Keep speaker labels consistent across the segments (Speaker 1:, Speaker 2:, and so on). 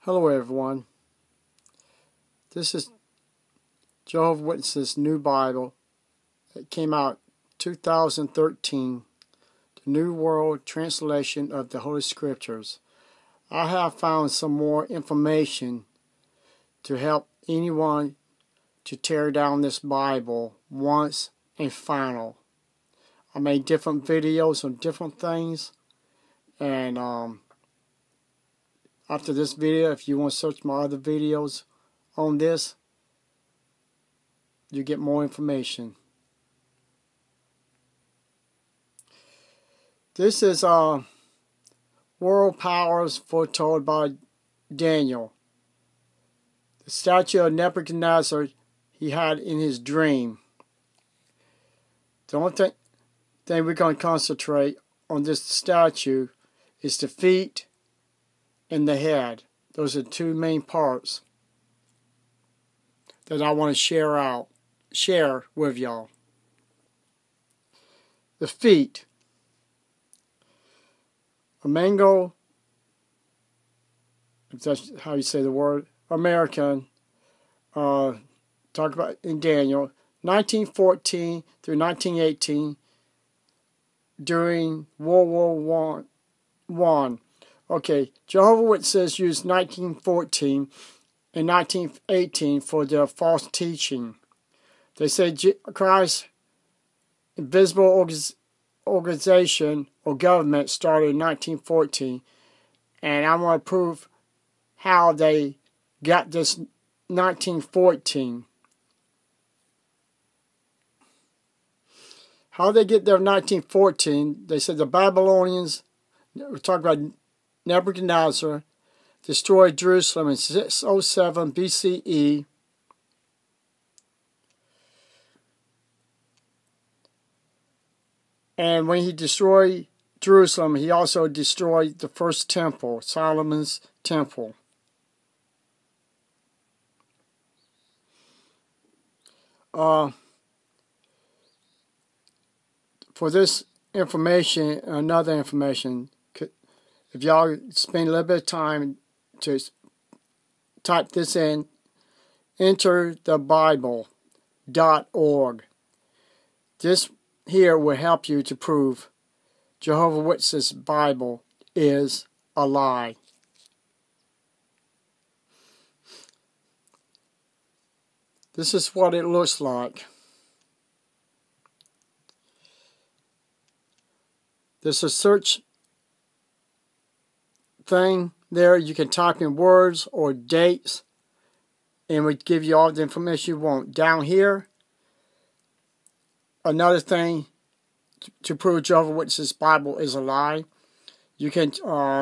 Speaker 1: Hello everyone, this is Jehovah Witnesses' new Bible. It came out 2013, the New World Translation of the Holy Scriptures. I have found some more information to help anyone to tear down this Bible once and final. I made different videos on different things, and after this video, if you want to search my other videos on this, you get more information. This is world powers foretold by Daniel. The statue of Nebuchadnezzar he had in his dream. The only thing we're going to concentrate on this statue is the feet and the head. Those are the two main parts that I want to share with y'all. The feet. A mango, if that's how you say the word, American, talk about in Daniel, 1914 through 1918, during World War I. Okay, Jehovah Witnesses used 1914 and 1918 for their false teaching. They say Christ's invisible organization or government started in 1914, and I want to prove how they got this 1914. How they get their 1914, they said the Babylonians, we're talking about Nebuchadnezzar, destroyed Jerusalem in 607 BCE. And when he destroyed Jerusalem, he also destroyed the first temple, Solomon's temple. For this information, another information, if y'all spend a little bit of time to type this in, enterthebible.org. This here will help you to prove Jehovah Witnesses' Bible is a lie. This is what it looks like. There's a search thing there. You can type in words or dates, and we give you all the information you want. Down here, another thing to prove Jehovah's Witnesses' Bible is a lie. You can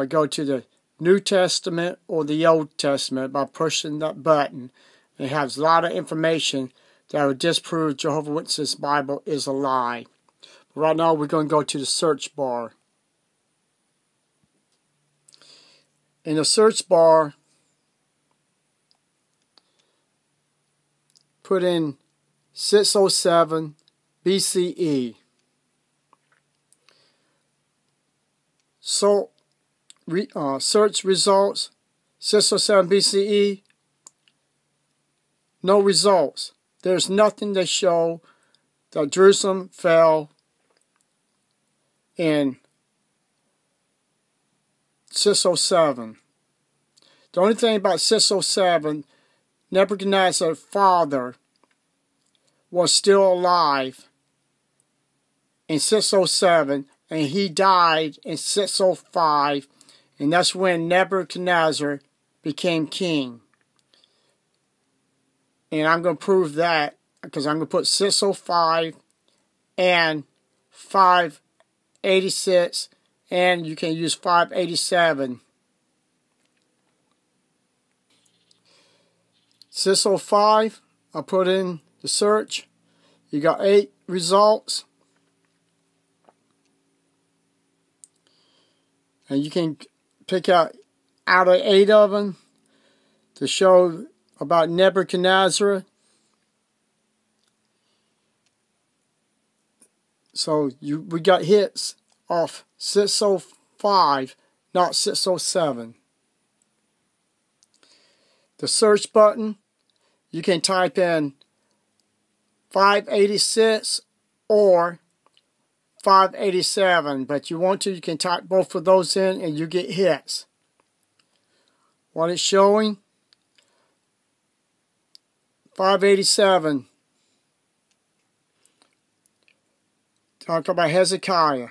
Speaker 1: go to the New Testament or the Old Testament by pushing that button. It has a lot of information that will disprove Jehovah's Witnesses' Bible is a lie. Right now, we're going to go to the search bar. In the search bar, put in 607 BCE. So, search results, 607 BCE, no results. There's nothing to show that Jerusalem fell in 607. The only thing about 607, Nebuchadnezzar's father was still alive in 607, and he died in 605, and that's when Nebuchadnezzar became king. And I'm going to prove that because I'm going to put 605 and 586, and you can use 587. 605, I put in the search. You got 8 results. And you can pick out of 8 of them to show about Nebuchadnezzar. So we got hits off 605, not 607. the search button, you can type in 586 or 587, but you want to, you can type both of those in and you get hits. What it's showing, 587, talk about Hezekiah.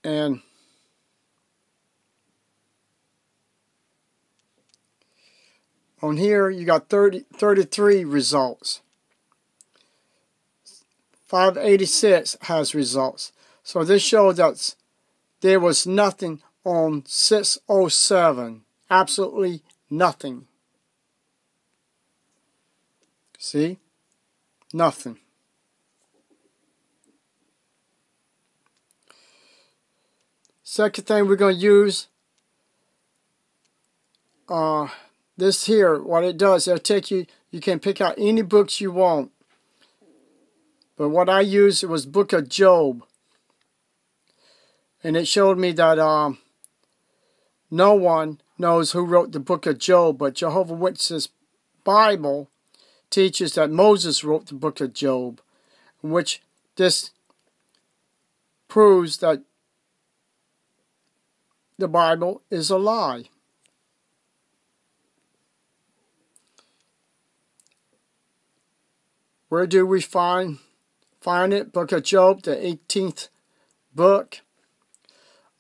Speaker 1: And on here, you got 33 results. 586 has results. So this shows that there was nothing on 607. Absolutely nothing. See? Nothing. Second thing we're going to use, this here, what it does, it'll take you, you can pick out any books you want. But what I used was Book of Job. And it showed me that no one knows who wrote the Book of Job, but Jehovah Witnesses Bible teaches that Moses wrote the Book of Job, which this proves that the Bible is a lie. Where do we find it? Book of Job, the 18th book.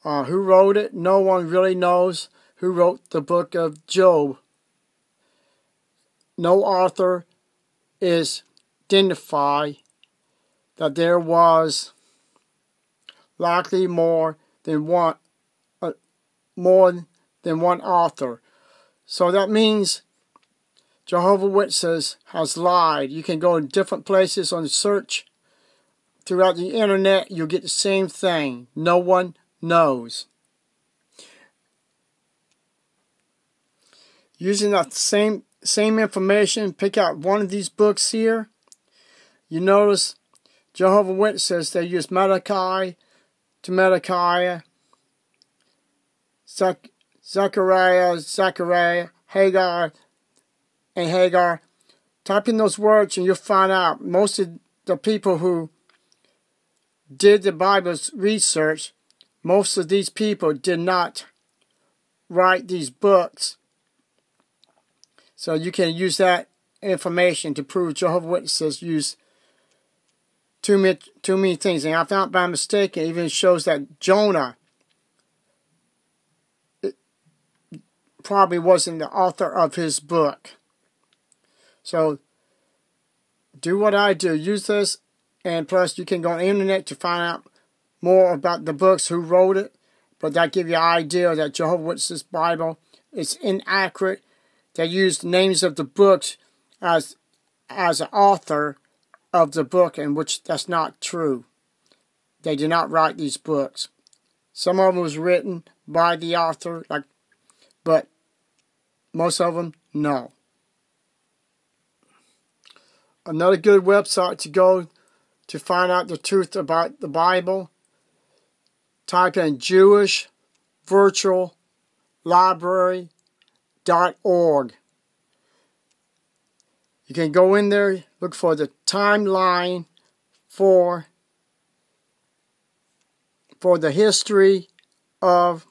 Speaker 1: Who wrote it? No one really knows who wrote the Book of Job. No author is identified that there was likely more than one author. So that means Jehovah Witnesses has lied. You can go in different places on search throughout the internet. You'll get the same thing. No one knows. Using that same information, pick out one of these books here. You notice Jehovah Witnesses, they use Malachi to Malachi, Zechariah, Hagar, and Hagar. Type in those words and you'll find out most of the people who did the Bible's research, most of these people did not write these books. So you can use that information to prove Jehovah's Witnesses use too many things. And I found by mistake, it even shows that Jonah probably wasn't the author of his book. So do what I do. Use this, and plus you can go on the internet to find out more about the books, who wrote it. But that give you an idea that Jehovah's Witnesses Bible is inaccurate. They use the names of the books as an author of the book, in which that's not true. They did not write these books. Some of them was written by the author, but most of them, no. Another good website to go to find out the truth about the Bible, type in jewishvirtuallibrary.org. You can go in there, look for the timeline for the history of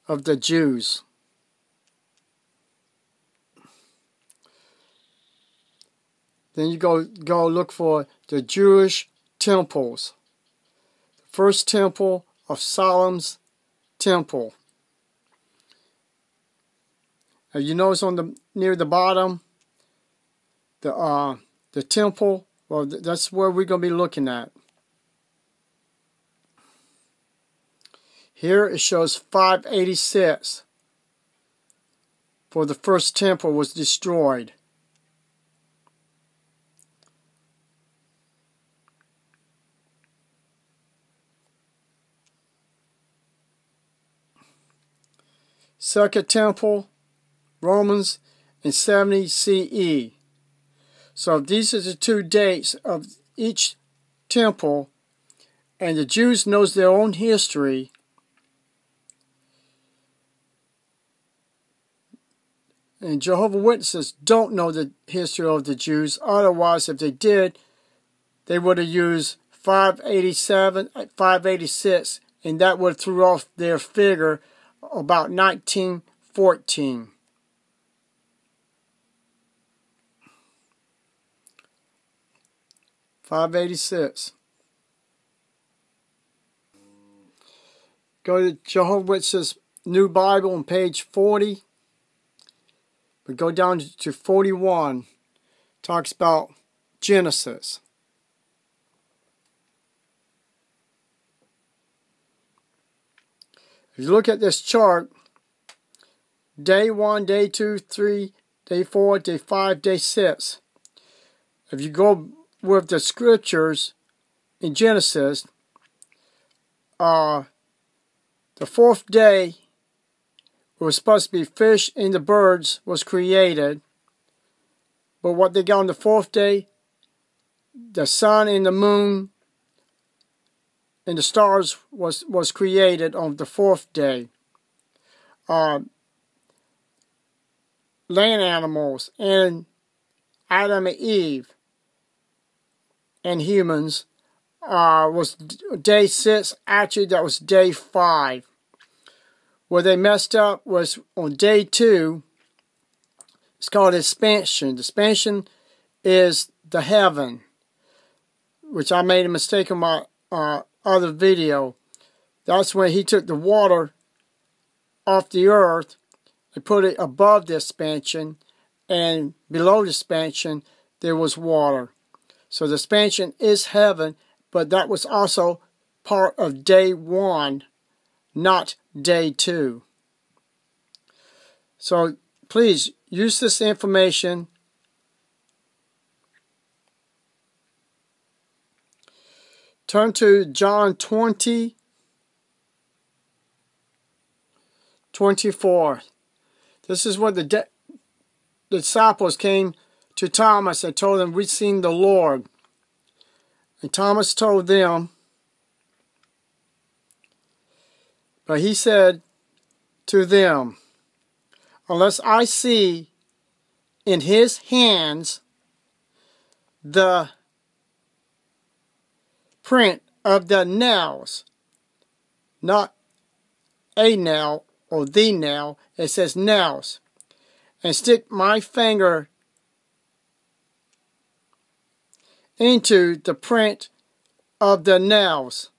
Speaker 1: the Jews. Then you go look for the Jewish temples. The first temple of Solomon's temple. Now you notice near the bottom, the temple. Well, that's where we're going to be looking at. Here it shows 586 for the first temple was destroyed. Second Temple, Romans, and 70 CE. So these are the 2 dates of each temple, and the Jews knows their own history. And Jehovah's Witnesses don't know the history of the Jews. Otherwise, if they did, they would have used 587, 586, and that would have threw off their figure about 1914. $586. Go to Jehovah's Witnesses New Bible on page 40. But go down to 41. Talks about Genesis. If you look at this chart, day 1, day 2, 3, day 4, day 5, day 6. If you go with the scriptures in Genesis, the 4th day was supposed to be fish and the birds was created. But what they got on the 4th day, the sun and the moon and the stars was created on the 4th day. Land animals and Adam and Eve and humans was day 6. Actually, that was day 5. Where they messed up was on day 2. It's called expansion. The expansion is the heaven, which I made a mistake in my other video. That's when he took the water off the earth and put it above the expansion, and below the expansion there was water. So the expansion is heaven, but that was also part of day 1, not day 2. So please use this information. Turn to John 20:24. This is what the disciples came to Thomas and told him, "We've seen the Lord." And Thomas told them, but he said to them, "Unless I see in his hands the print of the nails," not a nail or the nail, it says nails, "and stick my finger into the print of the nails,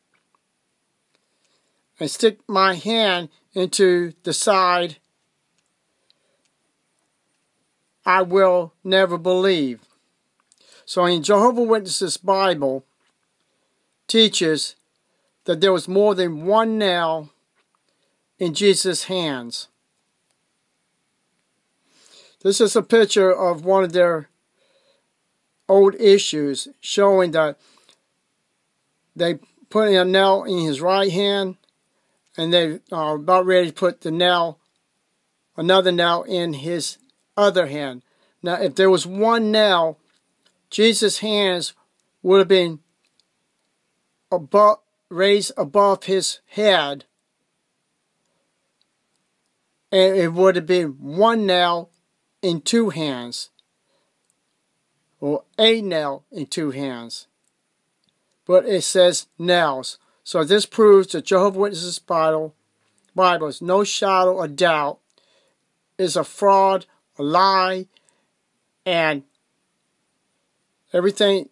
Speaker 1: and stick my hand into the side, I will never believe." So in Jehovah's Witnesses Bible teaches that there was more than one nail in Jesus' hands. This is a picture of one of their old issues, showing that they put a nail in his right hand, and they are about ready to put the nail, another nail, in his other hand. Now, if there was one nail, Jesus' hands would have been raised above his head, and it would have been one nail in 2 hands, or a nail in 2 hands. But it says nails. So this proves that Jehovah's Witnesses Bible is no shadow of doubt, is a fraud, a lie, and everything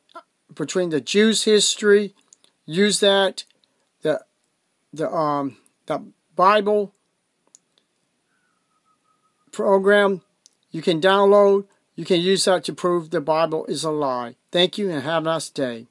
Speaker 1: between the Jews' history. Use that, the Bible program you can download. You can use that to prove the Bible is a lie. Thank you and have a nice day.